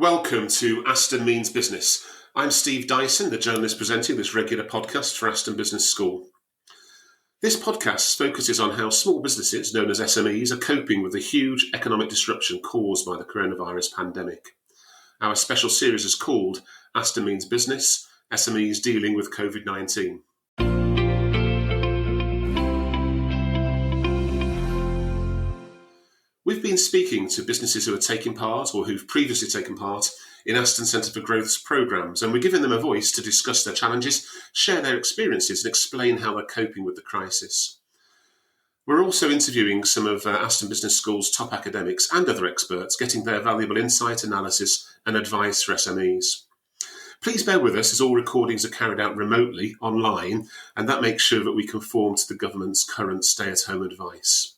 Welcome to Aston Means Business. I'm Steve Dyson, the journalist presenting this regular podcast for Aston Business School. This podcast focuses on how small businesses, known as SMEs, are coping with the huge economic disruption caused by the coronavirus pandemic. Our special series is called Aston Means Business, SMEs Dealing with COVID-19. We've been speaking to businesses who are taking part or who've previously taken part in Aston Centre for Growth's programmes, and we're giving them a voice to discuss their challenges, share their experiences and explain how they're coping with the crisis. We're also interviewing some of Aston Business School's top academics and other experts, getting their valuable insight, analysis and advice for SMEs. Please bear with us as all recordings are carried out remotely, online, and that makes sure that we conform to the government's current stay-at-home advice.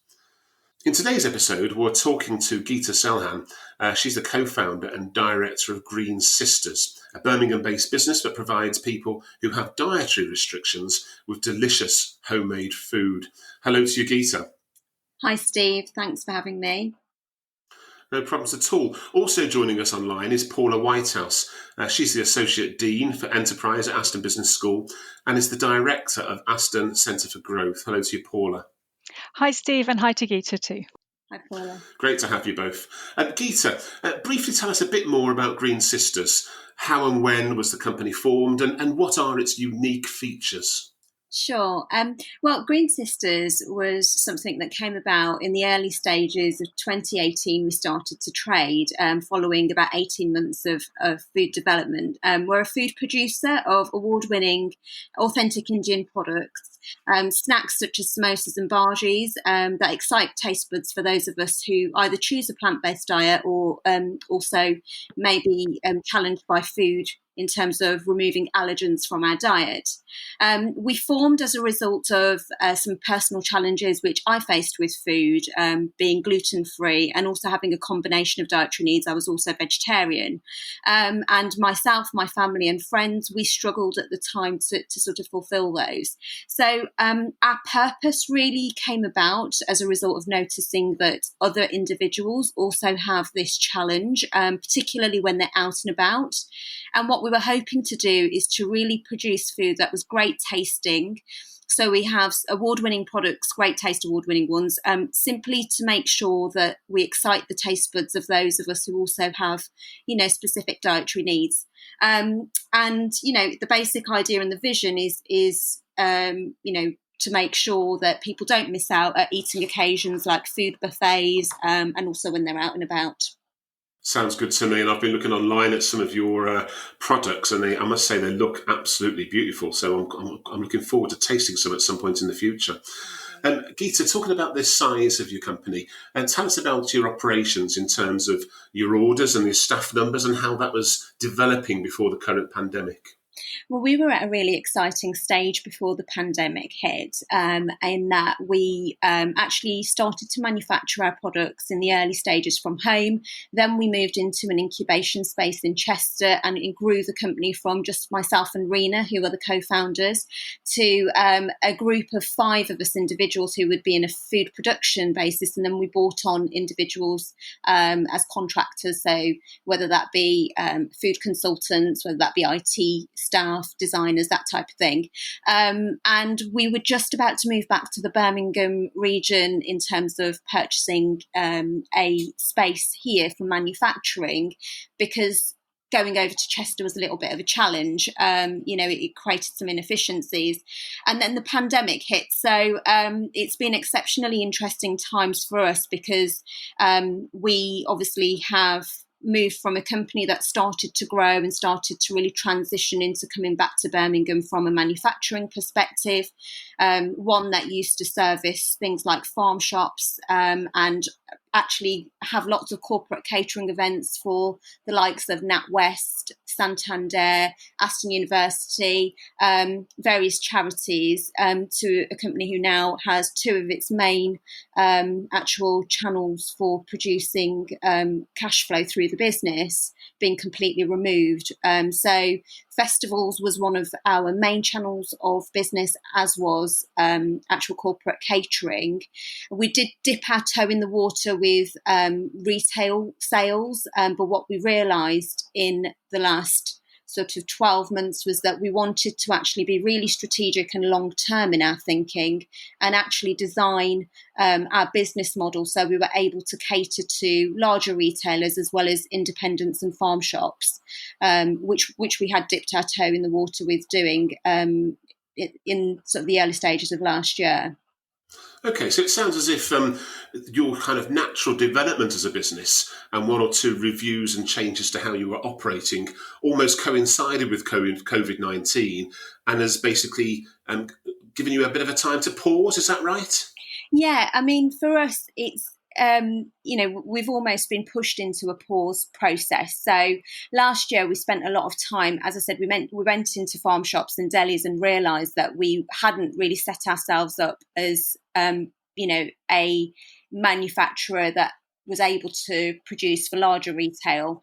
In today's episode, we're talking to Geeta Salhan. She's the co-founder and director of Green Sisters, a Birmingham-based business that provides people who have dietary restrictions with delicious homemade food. Hello to you, Geeta. Hi, Steve. Thanks for having me. No problems at all. Also joining us online is Paula Whitehouse. She's the Associate Dean for Enterprise at Aston Business School and is the Director of Aston Centre for Growth. Hello to you, Paula. Hi, Steve, and hi to Geeta too. Hi, Paula. Great to have you both. Geeta, briefly tell us a bit more about Green Sisters. How and when was the company formed and what are its unique features? Sure. Well, Green Sisters was something that came about in the early stages of 2018. We started to trade following about 18 months of food development. We're a food producer of award-winning authentic Indian products. Snacks such as samosas and bhajis that excite taste buds for those of us who either choose a plant-based diet or also may be challenged by food in terms of removing allergens from our diet. We formed as a result of some personal challenges which I faced with food, being gluten-free and also having a combination of dietary needs. I was also vegetarian. And myself, my family and friends, we struggled at the time to sort of fulfill those. So our purpose really came about as a result of noticing that other individuals also have this challenge, particularly when they're out and about. And what we were hoping to do is to really produce food that was great tasting. So we have award-winning products, great taste award-winning ones, simply to make sure that we excite the taste buds of those of us who also have, specific dietary needs. And, the basic idea and the vision is to make sure that people don't miss out at eating occasions like food buffets and also when they're out and about. Sounds good to me, and I've been looking online at some of your products, and I must say they look absolutely beautiful. So I'm looking forward to tasting some at some point in the future. Geeta, talking about the size of your company, and tell us about your operations in terms of your orders and your staff numbers and how that was developing before the current pandemic. Well, we were at a really exciting stage before the pandemic hit, in that we actually started to manufacture our products in the early stages from home. Then we moved into an incubation space in Chester, and it grew the company from just myself and Rena, who are the co-founders, to a group of 5 of us individuals who would be in a food production basis. And then we brought on individuals as contractors, so whether that be food consultants, whether that be IT staff, designers, that type of thing. And we were just about to move back to the Birmingham region in terms of purchasing a space here for manufacturing, because going over to Chester was a little bit of a challenge. It created some inefficiencies. And then the pandemic hit. So it's been exceptionally interesting times for us because we obviously have moved from a company that started to grow and started to really transition into coming back to Birmingham from a manufacturing perspective, one that used to service things like farm shops and actually have lots of corporate catering events for the likes of NatWest, Santander, Aston University, various charities, to a company who now has 2 of its main actual channels for producing cash flow through the business being completely removed. So festivals was one of our main channels of business, as was actual corporate catering. We did dip our toe in the water with retail sales, but what we realised in the last sort of 12 months was that we wanted to actually be really strategic and long term in our thinking and actually design our business model so we were able to cater to larger retailers as well as independents and farm shops, which we had dipped our toe in the water with doing in sort of the early stages of last year. Okay, so it sounds as if your kind of natural development as a business and one or two reviews and changes to how you were operating almost coincided with COVID-19 and has basically given you a bit of a time to pause. Is that right? Yeah, I mean, for us, it's we've almost been pushed into a pause process. So last year we spent a lot of time, as I said, we went into farm shops and delis and realised that we hadn't really set ourselves up as a manufacturer that was able to produce for larger retail.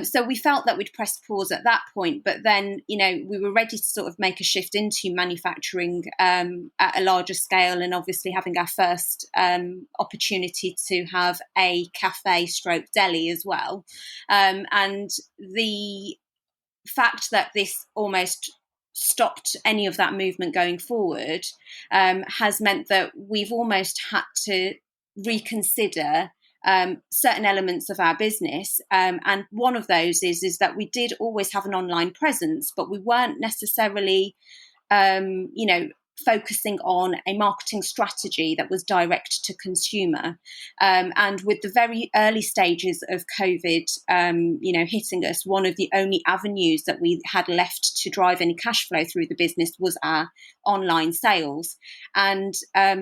So we felt that we'd pressed pause at that point, but then, we were ready to sort of make a shift into manufacturing at a larger scale and obviously having our first opportunity to have a cafe stroke deli as well. And the fact that this almost stopped any of that movement going forward has meant that we've almost had to reconsider certain elements of our business, and one of those is that we did always have an online presence, but we weren't necessarily focusing on a marketing strategy that was direct to consumer. And with the very early stages of COVID, hitting us, one of the only avenues that we had left to drive any cash flow through the business was our online sales. And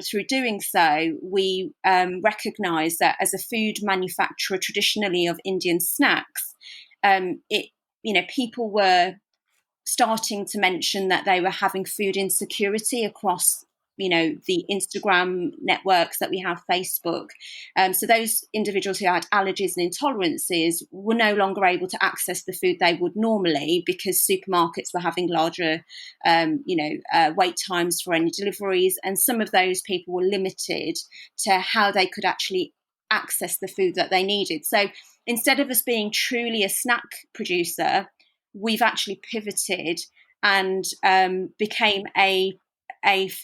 through doing so, we recognised that as a food manufacturer, traditionally of Indian snacks, people were starting to mention that they were having food insecurity across, the Instagram networks that we have, Facebook. So those individuals who had allergies and intolerances were no longer able to access the food they would normally because supermarkets were having larger, wait times for any deliveries. And some of those people were limited to how they could actually access the food that they needed. So instead of us being truly a snack producer, we've actually pivoted and became a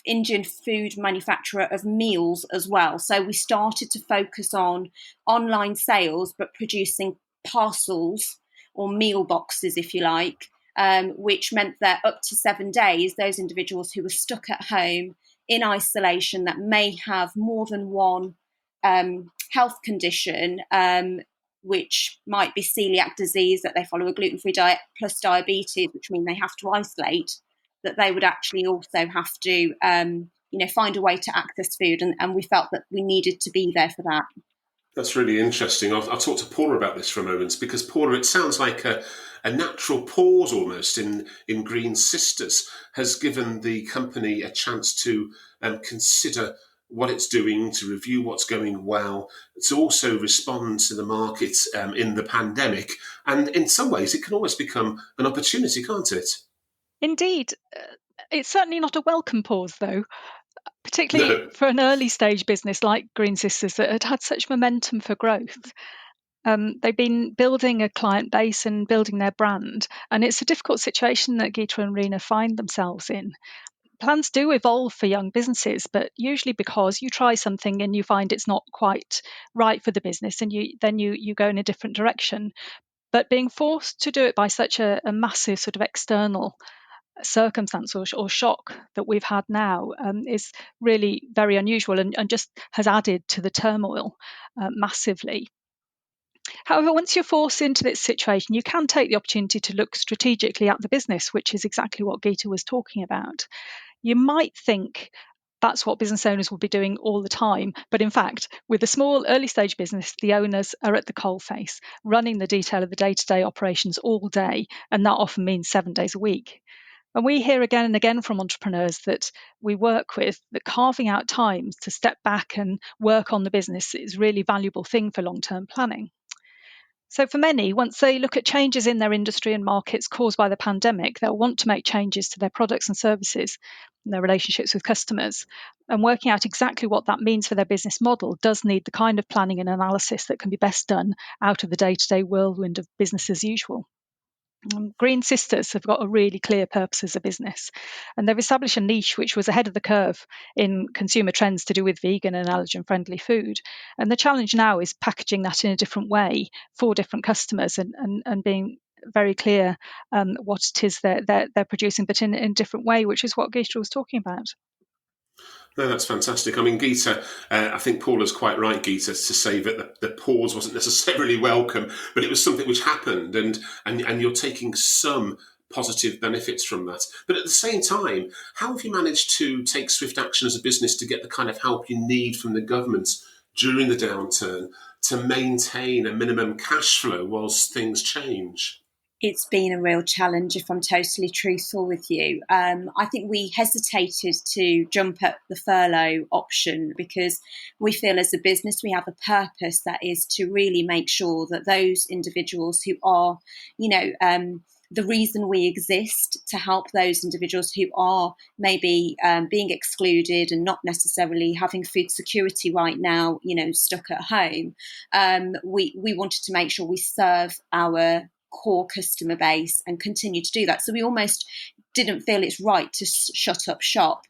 Indian food manufacturer of meals as well. So we started to focus on online sales, but producing parcels or meal boxes, if you like, which meant that up to 7 days, those individuals who were stuck at home in isolation that may have more than one health condition, which might be celiac disease, that they follow a gluten-free diet, plus diabetes, which means they have to isolate, that they would actually also have to, find a way to access food. And we felt that we needed to be there for that. That's really interesting. I'll talk to Paula about this for a moment because, Paula, it sounds like a natural pause almost in Green Sisters has given the company a chance to consider what it's doing, to review what's going well, to also respond to the market in the pandemic. And in some ways, it can almost become an opportunity, can't it? Indeed. It's certainly not a welcome pause, though, particularly No. for an early stage business like Green Sisters that had such momentum for growth. They've been building a client base and building their brand, and it's a difficult situation that Geeta and Rena find themselves in. Plans do evolve for young businesses, but usually because you try something and you find it's not quite right for the business, and you go in a different direction. But being forced to do it by such a massive sort of external circumstance or shock that we've had now is really very unusual and just has added to the turmoil massively. However, once you're forced into this situation, you can take the opportunity to look strategically at the business, which is exactly what Geeta was talking about. You might think that's what business owners will be doing all the time. But in fact, with a small early stage business, the owners are at the coalface, running the detail of the day-to-day operations all day. And that often means 7 days a week. And we hear again and again from entrepreneurs that we work with that carving out times to step back and work on the business is a really valuable thing for long-term planning. So for many, once they look at changes in their industry and markets caused by the pandemic, they'll want to make changes to their products and services and their relationships with customers. And working out exactly what that means for their business model does need the kind of planning and analysis that can be best done out of the day-to-day whirlwind of business as usual. Green Sisters have got a really clear purpose as a business, and they've established a niche which was ahead of the curve in consumer trends to do with vegan and allergen-friendly food. And the challenge now is packaging that in a different way for different customers and being very clear what it is they're producing, but in a different way, which is what Geeta was talking about. No, that's fantastic. I mean, Geeta, I think Paula's quite right, Geeta, to say that the pause wasn't necessarily welcome, but it was something which happened, and you're taking some positive benefits from that. But at the same time, how have you managed to take swift action as a business to get the kind of help you need from the government during the downturn to maintain a minimum cash flow whilst things change? It's been a real challenge, if I'm totally truthful with you. I think we hesitated to jump at the furlough option because we feel as a business we have a purpose that is to really make sure that those individuals who are, the reason we exist, to help those individuals who are maybe being excluded and not necessarily having food security right now, stuck at home. We wanted to make sure we serve our core customer base and continue to do that. So we almost didn't feel it's right to shut up shop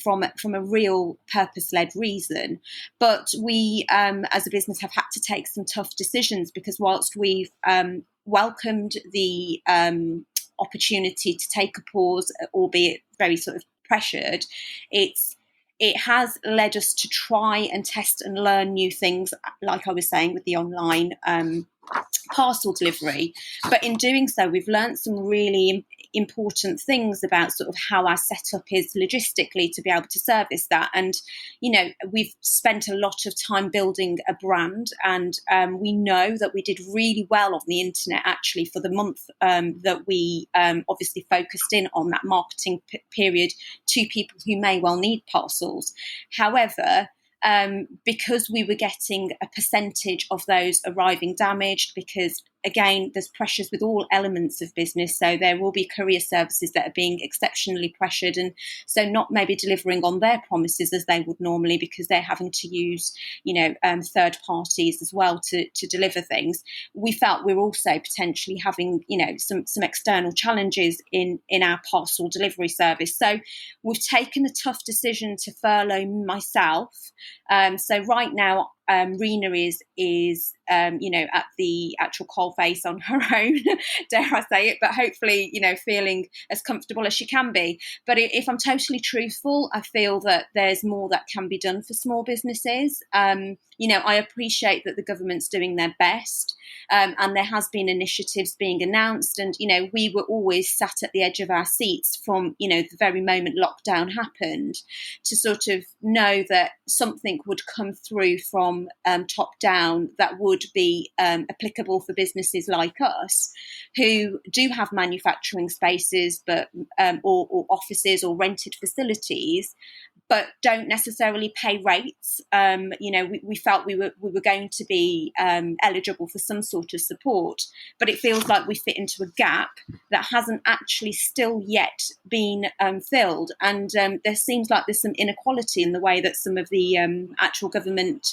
from a real purpose-led reason. But we, as a business, have had to take some tough decisions because whilst we've welcomed the opportunity to take a pause, albeit very sort of pressured, it has led us to try and test and learn new things, like I was saying with the online parcel delivery. But in doing so, we've learned some really important things about sort of how our setup is logistically to be able to service that. And, we've spent a lot of time building a brand, and we know that we did really well on the internet actually for the month that we obviously focused in on that marketing period to people who may well need parcels. However, because we were getting a percentage of those arriving damaged, because again, there's pressures with all elements of business. So there will be courier services that are being exceptionally pressured, and so not maybe delivering on their promises as they would normally because they're having to use, third parties as well to deliver things. We felt we're also potentially having, some external challenges in our parcel delivery service. So we've taken a tough decision to furlough myself. So right now, Rena is at the actual coalface on her own, dare I say it, but hopefully, feeling as comfortable as she can be. But if I'm totally truthful, I feel that there's more that can be done for small businesses. I appreciate that the government's doing their best, and there has been initiatives being announced, and we were always sat at the edge of our seats from the very moment lockdown happened to sort of know that something would come through from top down that would be applicable for businesses like us who do have manufacturing spaces but or offices or rented facilities but don't necessarily pay rates. We felt we were going to be eligible for some sort of support, but it feels like we fit into a gap that hasn't actually still yet been filled. And there seems like there's some inequality in the way that some of the actual government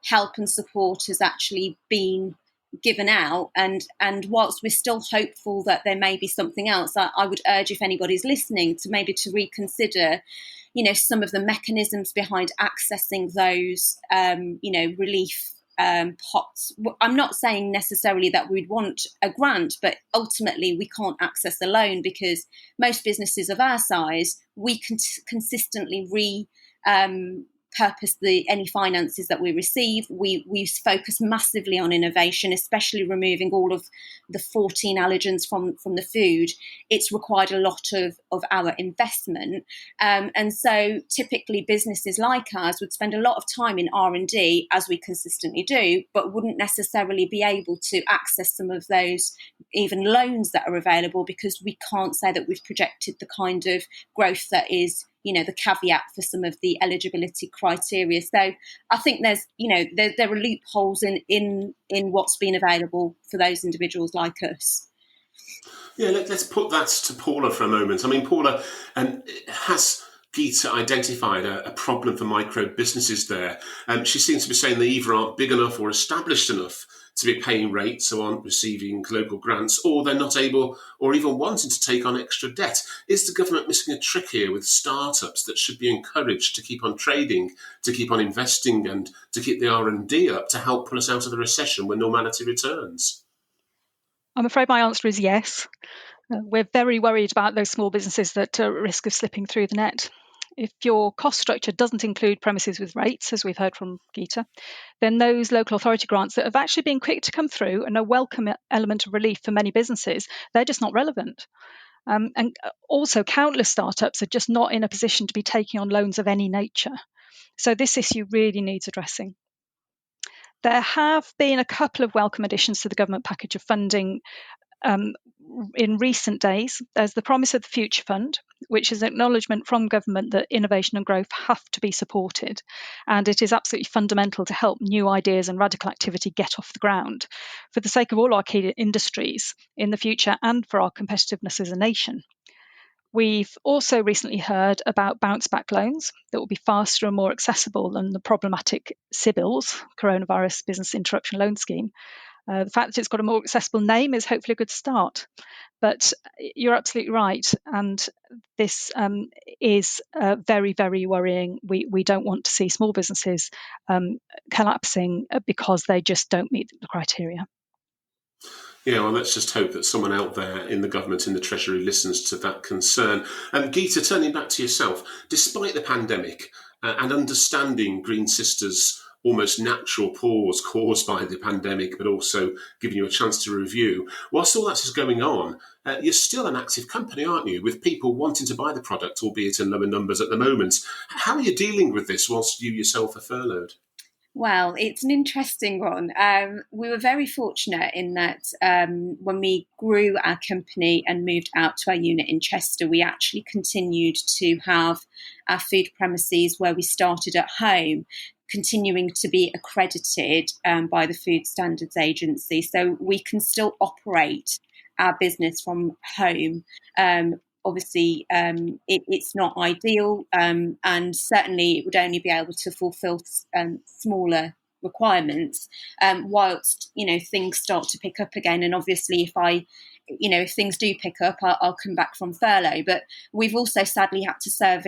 help and support has actually been given out. And whilst we're still hopeful that there may be something else, I would urge, if anybody's listening, to reconsider some of the mechanisms behind accessing those, relief pots. I'm not saying necessarily that we'd want a grant, but ultimately we can't access a loan because most businesses of our size, we can consistently purpose any finances that we receive. We focus massively on innovation, especially removing all of the 14 allergens from the food. It's required a lot of our investment. And so typically businesses like ours would spend a lot of time in R&D, as we consistently do, but wouldn't necessarily be able to access some of those even loans that are available because we can't say that we've projected the kind of growth that is the caveat for some of the eligibility criteria. So I think there's, there are loopholes in what's been available for those individuals like us. Yeah, let's put that to Paula for a moment. I mean, Paula, has Geeta identified a problem for micro businesses there? She seems to be saying they either aren't big enough or established enough to be paying rates, so aren't receiving local grants, or they're not able or even wanting to take on extra debt. Is the government missing a trick here with startups that should be encouraged to keep on trading, to keep on investing, and to keep the R&D up to help pull us out of the recession when normality returns? I'm afraid my answer is yes. We're very worried about those small businesses that are at risk of slipping through the net. If your cost structure doesn't include premises with rates, as we've heard from Geeta, then those local authority grants that have actually been quick to come through and a welcome element of relief for many businesses, they're just not relevant. And also, countless startups are just not in a position to be taking on loans of any nature. So this issue really needs addressing. There have been a couple of welcome additions to the government package of funding in recent days. There's the promise of the Future Fund, which is an acknowledgement from government that innovation and growth have to be supported. And it is absolutely fundamental to help new ideas and radical activity get off the ground for the sake of all our key industries in the future and for our competitiveness as a nation. We've also recently heard about bounce back loans that will be faster and more accessible than the problematic CBILS, Coronavirus Business Interruption Loan Scheme. The fact that it's got a more accessible name is hopefully a good start. But you're absolutely right. And this is very, very worrying. We don't want to see small businesses collapsing because they just don't meet the criteria. Yeah, well, let's just hope that someone out there in the government, in the Treasury, listens to that concern. Geeta, turning back to yourself, despite the pandemic and understanding Green Sisters' almost natural pause caused by the pandemic, but also giving you a chance to review, whilst all that is going on, you're still an active company, aren't you, with people wanting to buy the product, albeit in lower numbers at the moment. How are you dealing with this whilst you yourself are furloughed? Well, it's an interesting one. We were very fortunate in that when we grew our company and moved out to our unit in Chester, we actually continued to have our food premises where we started at home continuing to be accredited by the Food Standards Agency. So we can still operate our business from home. Obviously, it's not ideal, and certainly it would only be able to fulfil smaller requirements whilst things start to pick up again. And obviously, if things do pick up, I'll come back from furlough. But we've also sadly had to serve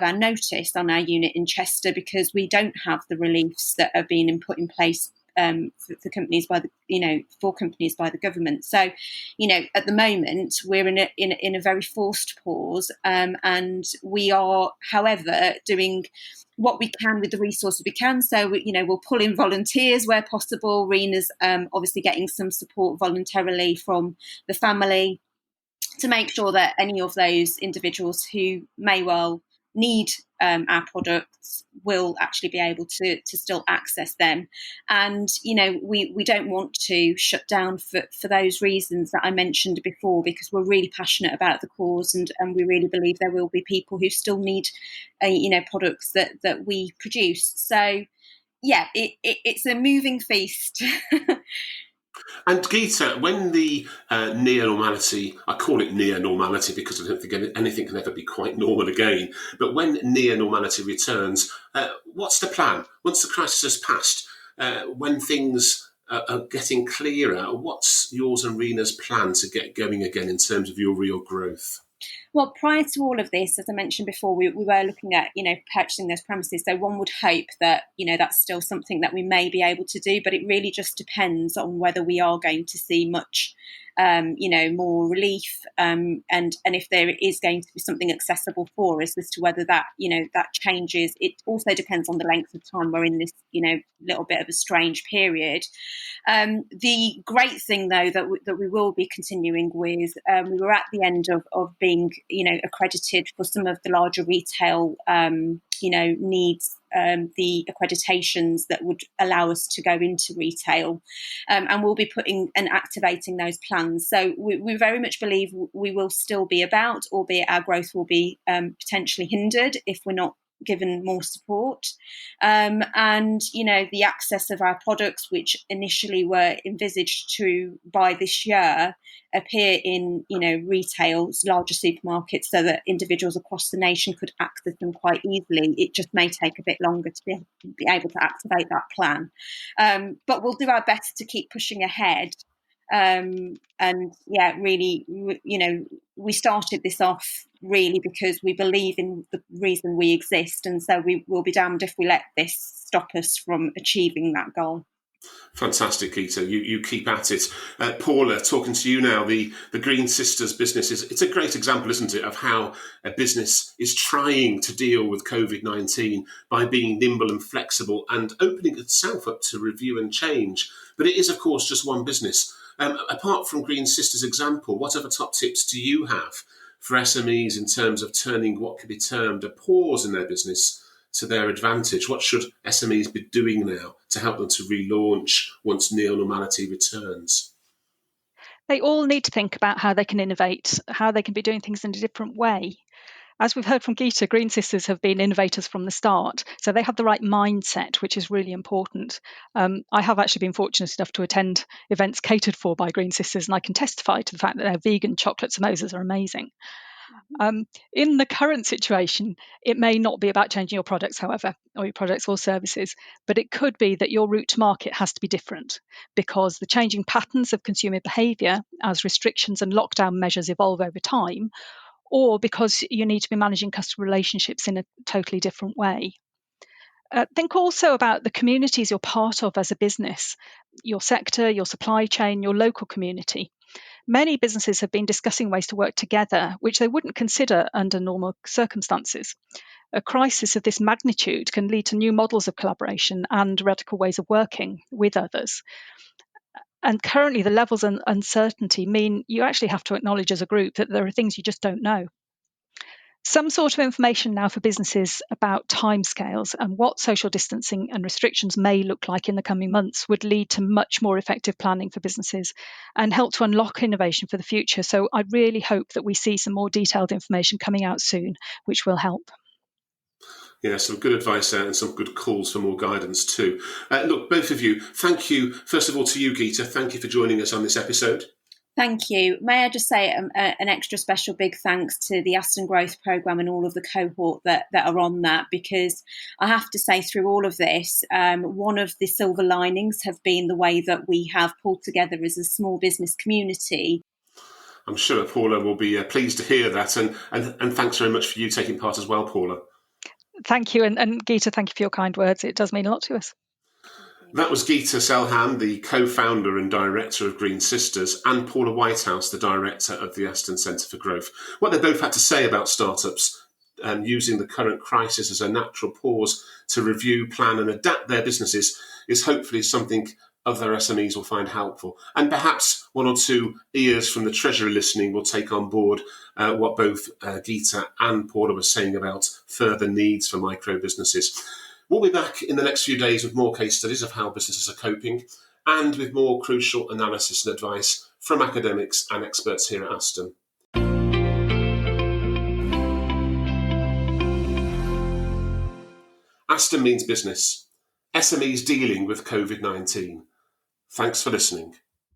our notice on our unit in Chester because we don't have the reliefs that have been put in place for companies by the government. So, at the moment we're in a very forced pause, and we are, however, doing what we can with the resources we can. So, we'll pull in volunteers where possible. Rena's obviously getting some support voluntarily from the family to make sure that any of those individuals who may well need our products will actually be able to still access them. And we don't want to shut down for those reasons that I mentioned before, because we're really passionate about the cause, and we really believe there will be people who still need products that we produce. So yeah, it's a moving feast. And Geeta, when the near normality, I call it near normality because I don't think anything can ever be quite normal again, but when near normality returns, what's the plan? Once the crisis has passed, when things are getting clearer, what's yours and Rena's plan to get going again in terms of your real growth? Well, prior to all of this, as I mentioned before, we were looking at, purchasing those premises. So one would hope that, that's still something that we may be able to do, but it really just depends on whether we are going to see much, more relief, and if there is going to be something accessible for us as to whether that, that changes. It also depends on the length of time we're in this, little bit of a strange period. The great thing, though, that we will be continuing with, we were at the end of being, accredited for some of the larger retail, needs the accreditations that would allow us to go into retail, and we'll be putting and activating those plans. So we very much believe we will still be about, albeit our growth will be potentially hindered if we're not given more support. And, the access of our products, which initially were envisaged to by this year, appear in, retail's larger supermarkets so that individuals across the nation could access them quite easily. It just may take a bit longer to be able to activate that plan. But we'll do our best to keep pushing ahead. Really, we started this off really because we believe in the reason we exist, and so we will be damned if we let this stop us from achieving that goal. Fantastic, Geeta. You keep at it. Paula, talking to you now, the Green Sisters business it's a great example, isn't it, of how a business is trying to deal with COVID-19 by being nimble and flexible and opening itself up to review and change. But it is, of course, just one business. Apart from Green Sisters' example, what other top tips do you have for SMEs in terms of turning what could be termed a pause in their business to their advantage? What should SMEs be doing now to help them to relaunch once near normality returns? They all need to think about how they can innovate, how they can be doing things in a different way. As we've heard from Geeta, Green Sisters have been innovators from the start, so they have the right mindset, which is really important. I have actually been fortunate enough to attend events catered for by Green Sisters, and I can testify to the fact that their vegan chocolate samosas are amazing. In the current situation, it may not be about changing your products, however, or your products or services, but it could be that your route to market has to be different because the changing patterns of consumer behaviour as restrictions and lockdown measures evolve over time, or because you need to be managing customer relationships in a totally different way. Think also about the communities you're part of as a business, your sector, your supply chain, your local community. Many businesses have been discussing ways to work together, which they wouldn't consider under normal circumstances. A crisis of this magnitude can lead to new models of collaboration and radical ways of working with others. And currently, the levels of uncertainty mean you actually have to acknowledge as a group that there are things you just don't know. Some sort of information now for businesses about timescales and what social distancing and restrictions may look like in the coming months would lead to much more effective planning for businesses and help to unlock innovation for the future. So I really hope that we see some more detailed information coming out soon, which will help. Yeah, some good advice there and some good calls for more guidance too. Look, both of you, thank you. First of all, to you, Geeta, thank you for joining us on this episode. Thank you. May I just say an extra special big thanks to the Aston Growth Programme and all of the cohort that are on that, because I have to say through all of this, one of the silver linings have been the way that we have pulled together as a small business community. I'm sure Paula will be pleased to hear that, and thanks very much for you taking part as well, Paula. Thank you, and Geeta, thank you for your kind words. It does mean a lot to us. That was Geeta Salhan, the co-founder and director of Green Sisters, and Paula Whitehouse, the director of the Aston Centre for Growth. What they both had to say about startups using the current crisis as a natural pause to review, plan and adapt their businesses is hopefully something other SMEs will find helpful. And perhaps one or two ears from the Treasury listening will take on board what both Geeta and Paula were saying about further needs for micro businesses. We'll be back in the next few days with more case studies of how businesses are coping and with more crucial analysis and advice from academics and experts here at Aston. Aston means business. SMEs dealing with COVID-19. Thanks for listening.